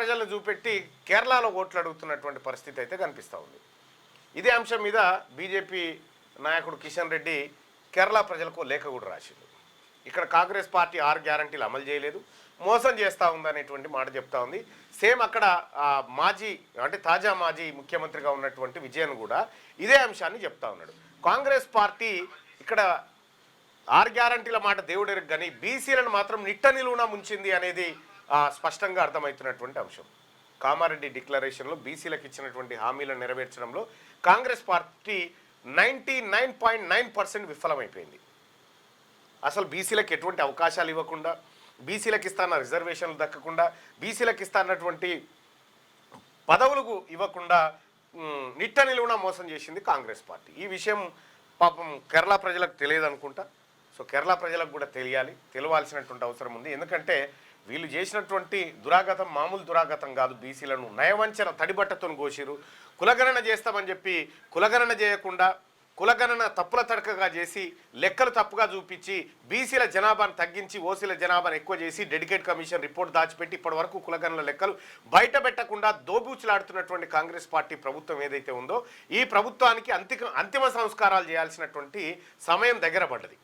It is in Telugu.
ప్రజలను చూపెట్టి కేరళలో ఓట్లు అడుగుతున్నటువంటి పరిస్థితి అయితే కనిపిస్తూ ఉంది. ఇదే అంశం మీద బీజేపీ నాయకుడు కిషన్ రెడ్డి కేరళ ప్రజలకు లేఖ కూడా రాసిండు. ఇక్కడ కాంగ్రెస్ పార్టీ 6 గ్యారంటీలు అమలు చేయలేదు, మోసం చేస్తూ ఉందనేటువంటి మాట చెప్తా ఉంది. సేమ్ అక్కడ మాజీ అంటే తాజా మాజీ ముఖ్యమంత్రిగా ఉన్నటువంటి విజయన్ కూడా ఇదే అంశాన్ని చెప్తా ఉన్నాడు. కాంగ్రెస్ పార్టీ ఇక్కడ 6 గ్యారంటీల మాట దేవుడెరుగు కానీ బీసీలను మాత్రం నిట్ట నిలువున ముంచింది అనేది స్పష్టంగా అర్థమవుతున్నటువంటి అంశం. కామారెడ్డి డిక్లరేషన్లో బీసీలకు ఇచ్చినటువంటి హామీలను నెరవేర్చడంలో కాంగ్రెస్ పార్టీ 99.9% విఫలమైపోయింది. అసలు బీసీలకు ఎటువంటి అవకాశాలు ఇవ్వకుండా, బీసీలకు ఇస్తాన్న రిజర్వేషన్లు దక్కకుండా, బీసీలకు ఇస్తాన్నటువంటి పదవులకు ఇవ్వకుండా నిట్ట నిలువున మోసం చేసింది కాంగ్రెస్ పార్టీ. ఈ విషయం పాపం కేరళ ప్రజలకు తెలియదు అనుకుంటా. సో కేరళ ప్రజలకు కూడా తెలియాల్సినటువంటి అవసరం ఉంది. ఎందుకంటే వీళ్ళు చేసినటువంటి దురాగతం మామూలు దురాగతం కాదు. బీసీలను నయవంచన తడిబట్టతో కోసిరు. కులగణన చేస్తామని చెప్పి కులగణన చేయకుండా కులగణన తప్పుల తడకగా చేసి లెక్కలు తప్పుగా చూపించి బీసీల జనాభాను తగ్గించి ఓసీల జనాభాను ఎక్కువ చేసి డెడికేట్ కమిషన్ రిపోర్ట్ దాచిపెట్టి ఇప్పటి వరకు కులగణన లెక్కలు బయట పెట్టకుండా దోబూచులాడుతున్నటువంటి కాంగ్రెస్ పార్టీ ప్రభుత్వం ఏదైతే ఉందో ఈ ప్రభుత్వానికి అంతిమ సంస్కారాలు చేయాల్సినటువంటి సమయం దగ్గర పడ్డది.